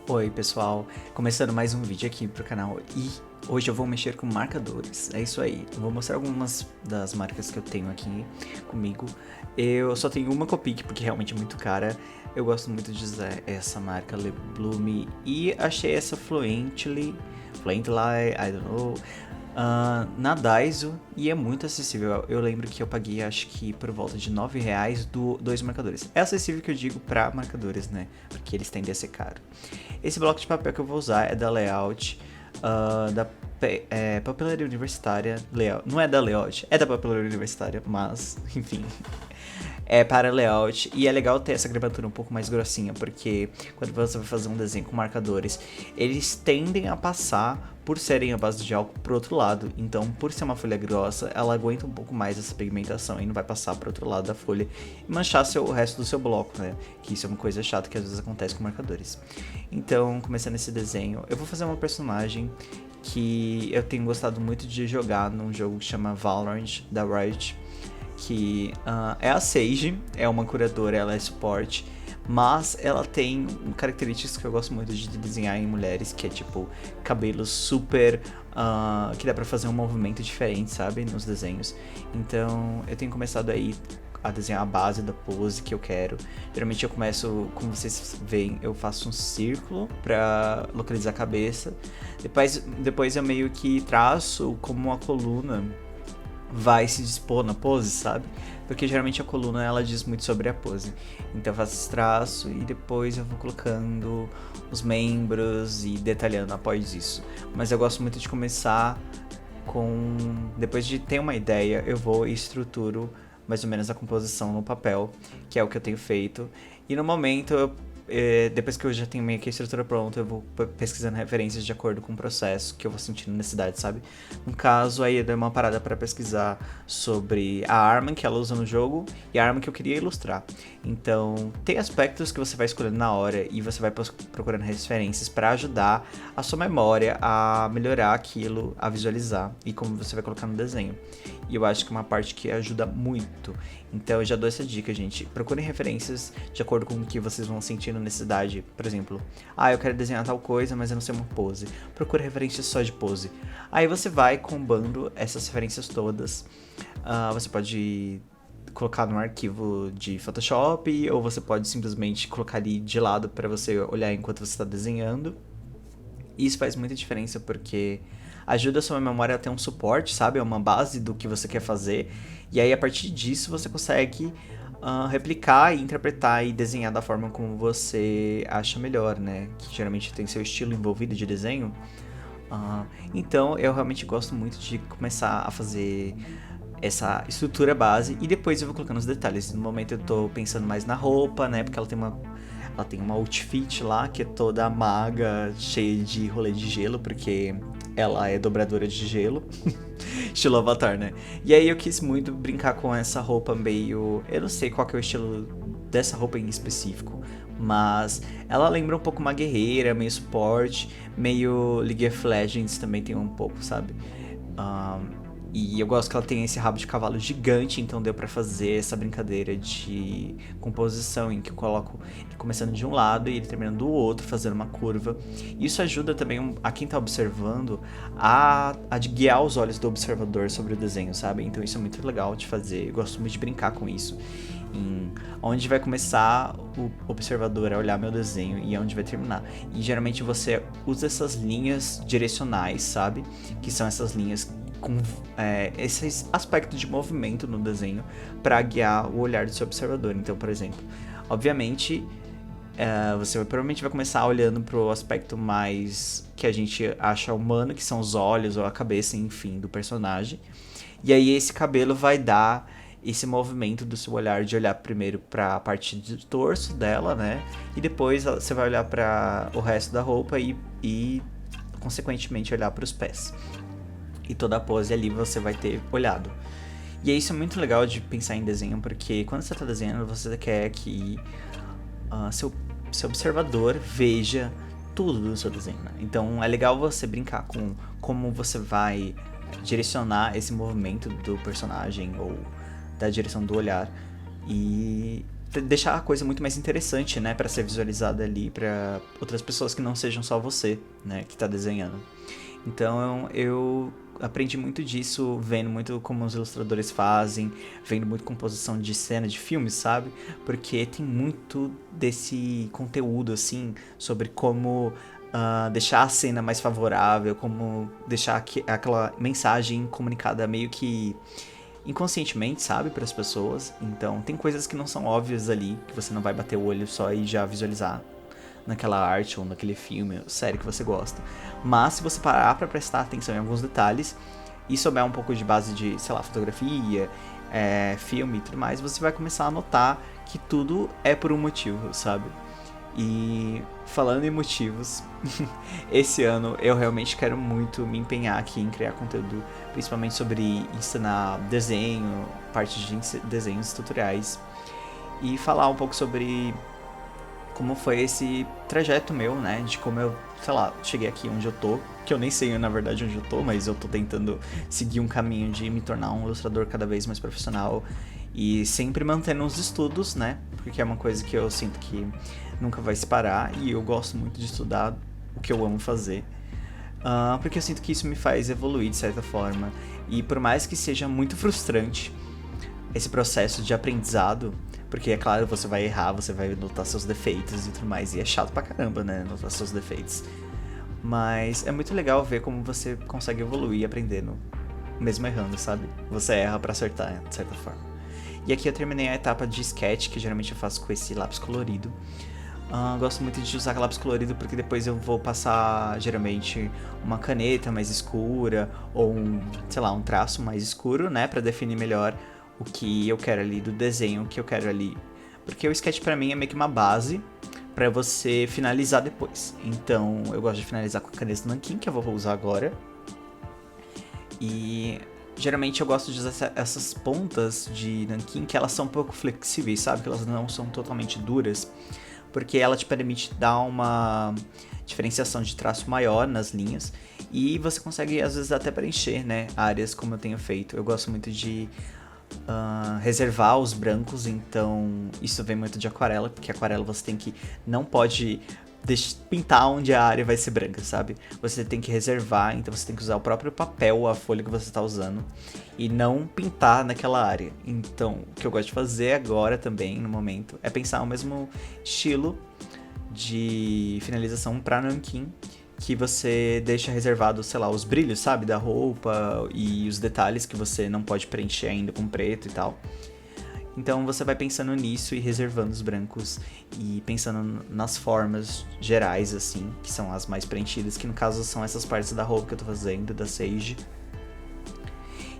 Oi pessoal, começando mais um vídeo aqui pro canal e hoje eu vou mexer com marcadores, é isso aí, eu vou mostrar algumas das marcas que eu tenho aqui comigo. Eu só tenho uma Copic porque realmente é muito cara, eu gosto muito de usar essa marca Lebloom e achei essa Fluently, I don't know, na Daiso e é muito acessível. Eu lembro que eu paguei acho que por volta de R$ 9 dois marcadores. É acessível que eu digo pra marcadores, né? Porque eles tendem a ser caro. Esse bloco de papel que eu vou usar é da Layout, da Papelaria Universitária. Não é da Layout, é da Papelaria Universitária, mas enfim. É para layout e é legal ter essa gramatura um pouco mais grossinha, porque quando você vai fazer um desenho com marcadores, eles tendem a passar, por serem a base de álcool, pro outro lado. Então, por ser uma folha grossa, ela aguenta um pouco mais essa pigmentação e não vai passar pro outro lado da folha e manchar o resto do seu bloco, né? Que isso é uma coisa chata que às vezes acontece com marcadores. Então, começando esse desenho, eu vou fazer uma personagem que eu tenho gostado muito de jogar num jogo que chama Valorant, da Riot, que é a Sage, é uma curadora, ela é suporte, mas ela tem características que eu gosto muito de desenhar em mulheres, que é tipo cabelos super, que dá pra fazer um movimento diferente, sabe, nos desenhos. Então eu tenho começado aí a desenhar a base da pose que eu quero. Geralmente eu começo, como vocês veem, eu faço um círculo pra localizar a cabeça. Depois eu meio que traço como uma coluna vai se dispor na pose, sabe? Porque geralmente a coluna ela diz muito sobre a pose. Então eu faço esse traço e depois eu vou colocando os membros e detalhando após isso. Mas eu gosto muito de começar com... Depois de ter uma ideia, eu vou e estruturo mais ou menos a composição no papel, que é o que eu tenho feito. E no momento depois que eu já tenho meio que a estrutura pronta, eu vou pesquisando referências de acordo com o processo que eu vou sentindo necessidade, sabe? No caso, aí eu dei uma parada para pesquisar sobre a arma que ela usa no jogo e a arma que eu queria ilustrar. Então, tem aspectos que você vai escolhendo na hora e você vai procurando referências para ajudar a sua memória a melhorar aquilo, a visualizar e como você vai colocar no desenho. E eu acho que é uma parte que ajuda muito. Então eu já dou essa dica, gente. Procurem referências de acordo com o que vocês vão sentindo necessidade. Por exemplo, eu quero desenhar tal coisa, mas eu não sei uma pose. Procure referências só de pose. Aí você vai combando essas referências todas. Você pode colocar no arquivo de Photoshop, ou você pode simplesmente colocar ali de lado para você olhar enquanto você está desenhando. E isso faz muita diferença porque ajuda a sua memória a ter um suporte, sabe? É uma base do que você quer fazer. E aí, a partir disso, você consegue replicar e interpretar e desenhar da forma como você acha melhor, né? Que geralmente tem seu estilo envolvido de desenho. Então, eu realmente gosto muito de começar a fazer essa estrutura base e depois eu vou colocando os detalhes. No momento eu tô pensando mais na roupa, né? Porque ela tem uma outfit lá que é toda maga, cheia de rolê de gelo, porque ela é dobradora de gelo. Estilo Avatar, né? E aí eu quis muito brincar com essa roupa meio... Eu não sei qual que é o estilo dessa roupa em específico, mas ela lembra um pouco uma guerreira, meio suporte, meio League of Legends também tem um pouco, sabe? E eu gosto que ela tem esse rabo de cavalo gigante, então deu pra fazer essa brincadeira de composição em que eu coloco ele começando de um lado e ele terminando do outro, fazendo uma curva. Isso ajuda também a quem tá observando a guiar os olhos do observador sobre o desenho, sabe? Então isso é muito legal de fazer, eu gosto muito de brincar com isso. Onde vai começar o observador a olhar meu desenho e onde vai terminar. E geralmente você usa essas linhas direcionais, sabe? Que são essas linhas com esses aspectos de movimento no desenho para guiar o olhar do seu observador. Então, por exemplo, obviamente você provavelmente vai começar olhando pro aspecto mais que a gente acha humano, que são os olhos ou a cabeça, enfim, do personagem. E aí esse cabelo vai dar esse movimento do seu olhar de olhar primeiro para a parte do torso dela, né? E depois você vai olhar para o resto da roupa e consequentemente olhar para os pés. E toda a pose ali você vai ter olhado. E isso é muito legal de pensar em desenho, porque quando você está desenhando, você quer que seu observador veja tudo do seu desenho, né? Então é legal você brincar com como você vai direcionar esse movimento do personagem ou da direção do olhar. E deixar a coisa muito mais interessante, né, para ser visualizada ali para outras pessoas que não sejam só você, né, que tá desenhando. Então eu aprendi muito disso, vendo muito como os ilustradores fazem, vendo muito composição de cena de filmes, sabe? Porque tem muito desse conteúdo, assim, sobre como deixar a cena mais favorável, como deixar aquela mensagem comunicada meio que inconscientemente, sabe, para as pessoas. Então tem coisas que não são óbvias ali, que você não vai bater o olho só e já visualizar naquela arte ou naquele filme, série que você gosta. Mas se você parar pra prestar atenção em alguns detalhes e souber um pouco de base de, sei lá, fotografia, filme e tudo mais, você vai começar a notar que tudo é por um motivo, sabe? E falando em motivos, esse ano eu realmente quero muito me empenhar aqui em criar conteúdo, principalmente sobre ensinar desenho, parte de desenhos tutoriais, e falar um pouco sobre como foi esse trajeto meu, né? De como eu, sei lá, cheguei aqui onde eu tô. Que eu nem sei, na verdade, onde eu tô, mas eu tô tentando seguir um caminho de me tornar um ilustrador cada vez mais profissional. E sempre mantendo os estudos, né? Porque é uma coisa que eu sinto que nunca vai se parar. E eu gosto muito de estudar o que eu amo fazer. Porque eu sinto que isso me faz evoluir de certa forma. E por mais que seja muito frustrante esse processo de aprendizado, porque é claro, você vai errar, você vai notar seus defeitos e tudo mais, e é chato pra caramba, né, notar seus defeitos. Mas é muito legal ver como você consegue evoluir aprendendo, mesmo errando, sabe? Você erra pra acertar, de certa forma. E aqui eu terminei a etapa de sketch, que geralmente eu faço com esse lápis colorido. Gosto muito de usar lápis colorido porque depois eu vou passar, geralmente, uma caneta mais escura, ou sei lá, um traço mais escuro, né, pra definir melhor o que eu quero ali, do desenho que eu quero ali. Porque o sketch pra mim é meio que uma base pra você finalizar depois. Então eu gosto de finalizar com a caneta nanquim, que eu vou usar agora. E geralmente eu gosto de usar essas pontas de nanquim, que elas são um pouco flexíveis, sabe? Que elas não são totalmente duras. Porque ela te permite dar uma diferenciação de traço maior nas linhas. E você consegue, às vezes, até preencher, né, áreas como eu tenho feito. Eu gosto muito de reservar os brancos, então isso vem muito de aquarela, porque aquarela você tem que, não pode pintar onde a área vai ser branca, sabe? Você tem que reservar, então você tem que usar o próprio papel, a folha que você está usando, e não pintar naquela área. Então, o que eu gosto de fazer agora também, no momento, é pensar o mesmo estilo de finalização para nanquim, que você deixa reservado, sei lá, os brilhos, sabe, da roupa e os detalhes que você não pode preencher ainda com preto e tal. Então você vai pensando nisso e reservando os brancos e pensando nas formas gerais, assim, que são as mais preenchidas, que no caso são essas partes da roupa que eu tô fazendo, da Sage.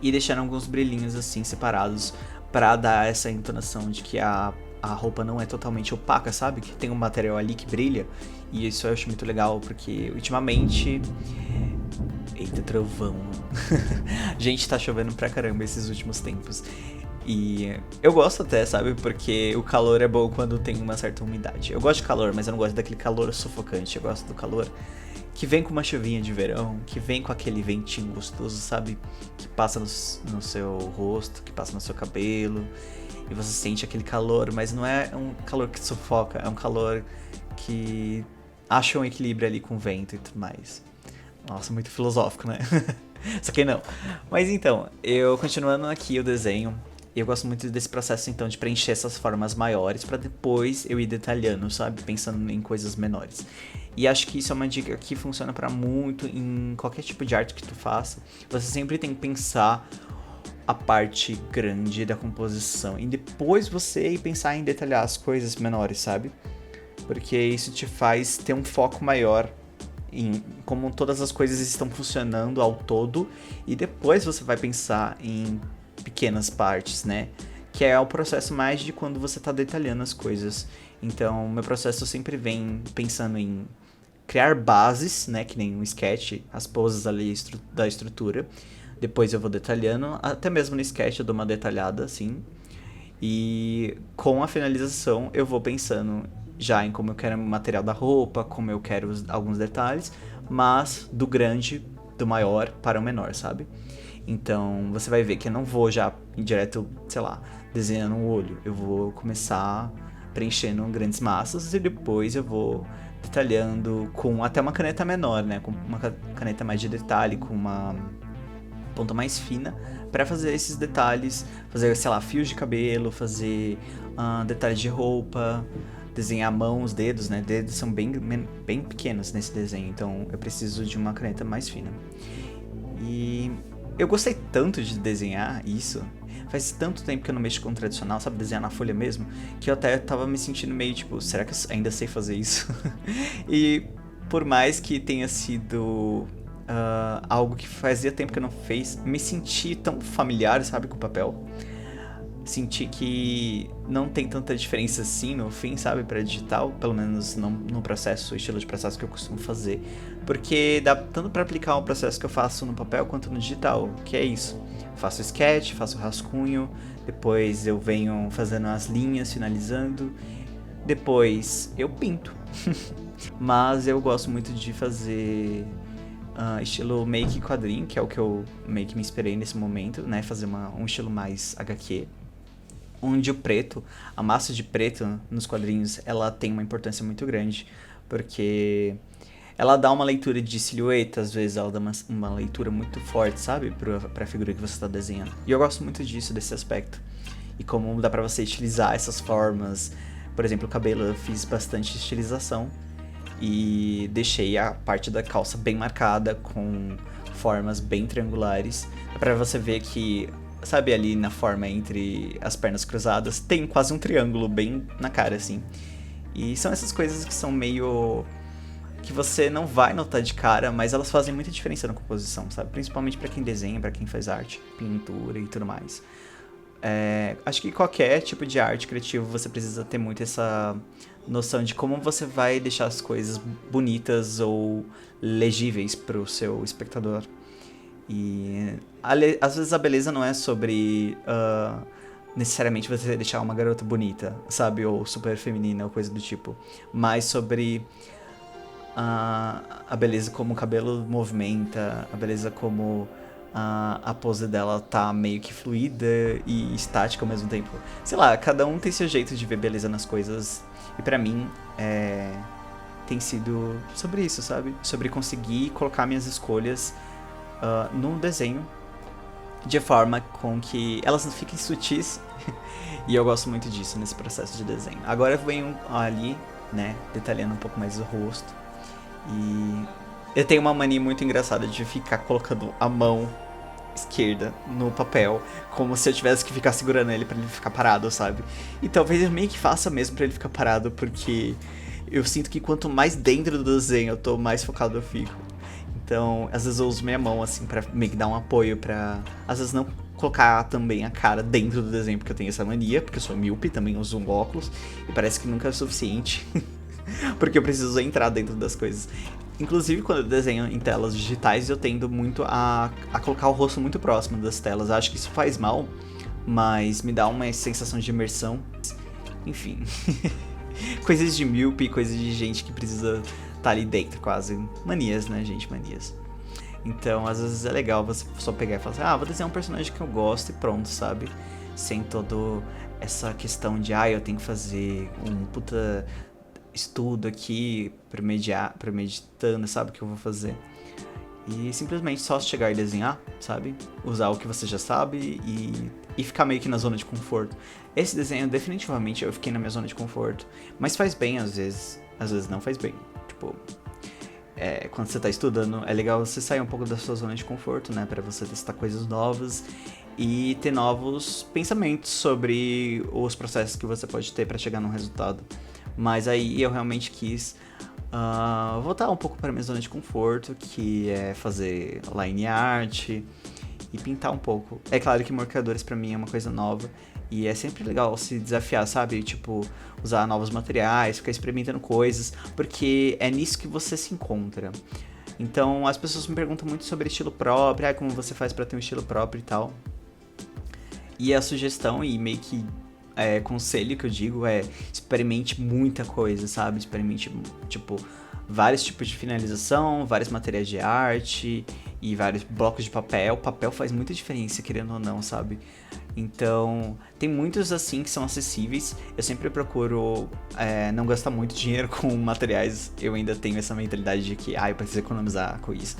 E deixando alguns brilhinhos, assim, separados pra dar essa entonação de que a roupa não é totalmente opaca, sabe? Que tem um material ali que brilha. E isso eu acho muito legal, porque ultimamente... Eita, trovão. Gente, tá chovendo pra caramba esses últimos tempos. E eu gosto até, sabe? Porque o calor é bom quando tem uma certa umidade. Eu gosto de calor, mas eu não gosto daquele calor sufocante. Eu gosto do calor que vem com uma chuvinha de verão, que vem com aquele ventinho gostoso, sabe? Que passa no seu rosto, que passa no seu cabelo. E você sente aquele calor, mas não é um calor que sufoca, é um calor que acha um equilíbrio ali com o vento e tudo mais. Nossa, muito filosófico, né? Só que não. Mas então, eu continuando aqui o desenho, eu gosto muito desse processo então de preencher essas formas maiores pra depois eu ir detalhando, sabe? Pensando em coisas menores. E acho que isso é uma dica que funciona pra muito em qualquer tipo de arte que tu faça. Você sempre tem que pensar a parte grande da composição e depois você ir pensar em detalhar as coisas menores, sabe? Porque isso te faz ter um foco maior em como todas as coisas estão funcionando ao todo e depois você vai pensar em pequenas partes, né? Que é o processo mais de quando você tá detalhando as coisas. Então, meu processo sempre vem pensando em criar bases, né? Que nem um sketch, as poses ali da estrutura. Depois eu vou detalhando, até mesmo no sketch eu dou uma detalhada, assim. E com a finalização eu vou pensando já em como eu quero o material da roupa, como eu quero alguns detalhes, mas do grande, do maior para o menor, sabe? Então você vai ver que eu não vou já direto, sei lá, desenhando um olho. Eu vou começar preenchendo grandes massas e depois eu vou detalhando com até uma caneta menor, né? Com uma caneta mais de detalhe, com uma ponta mais fina, para fazer esses detalhes, fazer, sei lá, fios de cabelo, fazer detalhes de roupa, desenhar a mão, os dedos, né? Dedos são bem pequenos nesse desenho, então eu preciso de uma caneta mais fina. E eu gostei tanto de desenhar isso. Faz tanto tempo que eu não mexo com o tradicional, sabe? Desenhar na folha mesmo, que eu até tava me sentindo meio tipo, será que eu ainda sei fazer isso? E por mais que tenha sido algo que fazia tempo que eu não fiz, me senti tão familiar, sabe, com o papel. Senti que não tem tanta diferença assim no fim, sabe, para digital, pelo menos não no processo, o estilo de processo que eu costumo fazer, porque dá tanto para aplicar o processo que eu faço no papel quanto no digital, que é isso. Faço sketch, faço rascunho, depois eu venho fazendo as linhas, finalizando, depois eu pinto. Mas eu gosto muito de fazer estilo make quadrinho, que é o que eu meio que me inspirei nesse momento, né, fazer um estilo mais HQ. Onde o preto, a massa de preto nos quadrinhos, ela tem uma importância muito grande, porque ela dá uma leitura de silhueta, às vezes ela dá uma leitura muito forte, sabe, pra figura que você está desenhando. E eu gosto muito disso, desse aspecto. E como dá pra você estilizar essas formas. Por exemplo, o cabelo eu fiz bastante estilização e deixei a parte da calça bem marcada, com formas bem triangulares. Dá pra você ver que, sabe, ali na forma entre as pernas cruzadas, tem quase um triângulo bem na cara, assim. E são essas coisas que são meio que você não vai notar de cara, mas elas fazem muita diferença na composição, sabe? Principalmente pra quem desenha, pra quem faz arte, pintura e tudo mais. Acho que qualquer tipo de arte criativa você precisa ter muito essa noção de como você vai deixar as coisas bonitas ou legíveis pro seu espectador. E às vezes a beleza não é sobre necessariamente você deixar uma garota bonita, sabe? Ou super feminina ou coisa do tipo. Mas sobre a beleza como o cabelo movimenta, a beleza como a pose dela tá meio que fluida e estática ao mesmo tempo. Sei lá, cada um tem seu jeito de ver beleza nas coisas. E pra mim, tem sido sobre isso, sabe? Sobre conseguir colocar minhas escolhas no desenho de forma com que elas não fiquem sutis. E eu gosto muito disso nesse processo de desenho. Agora eu venho ali, né, detalhando um pouco mais o rosto. E eu tenho uma mania muito engraçada de ficar colocando a mão esquerda no papel, como se eu tivesse que ficar segurando ele pra ele ficar parado, sabe? E talvez eu meio que faça mesmo pra ele ficar parado, porque eu sinto que quanto mais dentro do desenho eu tô, mais focado eu fico. Então, às vezes eu uso minha mão, assim, pra meio que dar um apoio pra, às vezes, não colocar também a cara dentro do desenho, porque eu tenho essa mania, porque eu sou míope, também uso um óculos, e parece que nunca é o suficiente, porque eu preciso entrar dentro das coisas. Inclusive, quando eu desenho em telas digitais, eu tendo muito a colocar o rosto muito próximo das telas. Eu acho que isso faz mal, mas me dá uma sensação de imersão. Enfim, coisas de míope, coisas de gente que precisa estar ali dentro, quase. Manias, né, gente? Manias. Então, às vezes é legal você só pegar e falar assim, vou desenhar um personagem que eu gosto e pronto, sabe? Sem todo essa questão de, eu tenho que fazer um puta estudo aqui, premeditando, sabe o que eu vou fazer. E simplesmente só chegar e desenhar, sabe? Usar o que você já sabe e ficar meio que na zona de conforto. Esse desenho, definitivamente, eu fiquei na minha zona de conforto. Mas faz bem às vezes não faz bem. Tipo, quando você tá estudando, é legal você sair um pouco da sua zona de conforto, né? Pra você testar coisas novas e ter novos pensamentos sobre os processos que você pode ter pra chegar num resultado. Mas aí eu realmente quis voltar um pouco para minha zona de conforto, que é fazer line art e pintar um pouco. É claro que marcadores pra mim é uma coisa nova e é sempre legal se desafiar, sabe? Tipo, usar novos materiais, ficar experimentando coisas, porque é nisso que você se encontra. Então as pessoas me perguntam muito sobre estilo próprio, como você faz pra ter um estilo próprio e tal. E a sugestão e meio que conselho que eu digo experimente muita coisa, sabe? Experimente, tipo, vários tipos de finalização, vários materiais de arte e vários blocos de papel. Papel faz muita diferença, querendo ou não, sabe? Então, tem muitos assim que são acessíveis. Eu sempre procuro não gastar muito dinheiro com materiais. Eu ainda tenho essa mentalidade de que, eu preciso economizar com isso.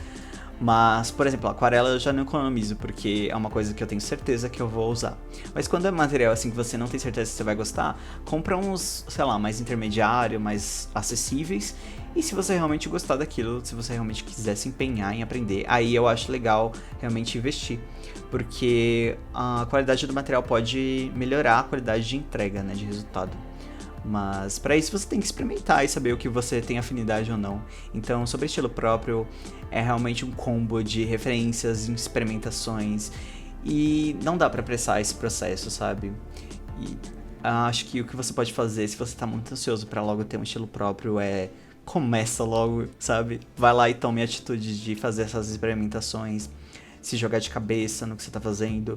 Mas, por exemplo, aquarela eu já não economizo, porque é uma coisa que eu tenho certeza que eu vou usar. Mas quando é material assim que você não tem certeza se você vai gostar, compra uns, sei lá, mais intermediário, mais acessíveis. E se você realmente gostar daquilo, se você realmente quiser se empenhar em aprender, aí eu acho legal realmente investir. Porque a qualidade do material pode melhorar a qualidade de entrega, né, de resultado. Mas para isso você tem que experimentar e saber o que você tem afinidade ou não. Então, sobre estilo próprio, é realmente um combo de referências, experimentações, e não dá para apressar esse processo, sabe? E acho que o que você pode fazer se você tá muito ansioso para logo ter um estilo próprio começa logo, sabe? Vai lá e tome a atitude de fazer essas experimentações, se jogar de cabeça no que você tá fazendo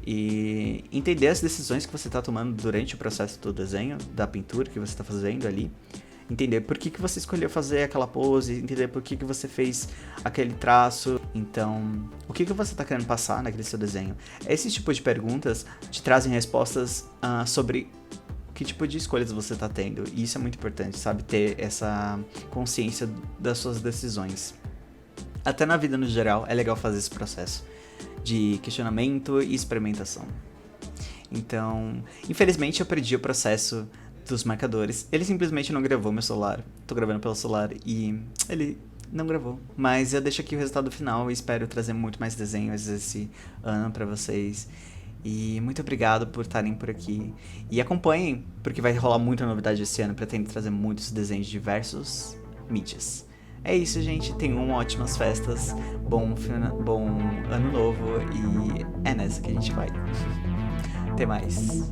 e entender as decisões que você tá tomando durante o processo do desenho, da pintura que você tá fazendo ali. Entender por que você escolheu fazer aquela pose, entender por que você fez aquele traço. Então, o que você tá querendo passar naquele seu desenho? Esse tipo de perguntas te trazem respostas sobre que tipo de escolhas você tá tendo. E isso é muito importante, sabe? Ter essa consciência das suas decisões. Até na vida no geral, é legal fazer esse processo de questionamento e experimentação. Então, infelizmente eu perdi o processo dos marcadores. Ele simplesmente não gravou meu celular. Tô gravando pelo celular e ele não gravou. Mas eu deixo aqui o resultado final e espero trazer muito mais desenhos esse ano pra vocês. E muito obrigado por estarem por aqui. E acompanhem, porque vai rolar muita novidade esse ano. Pretendo trazer muitos desenhos de diversos mídias. É isso, gente. Tenham ótimas festas. Bom ano novo. E é nessa que a gente vai. Até mais.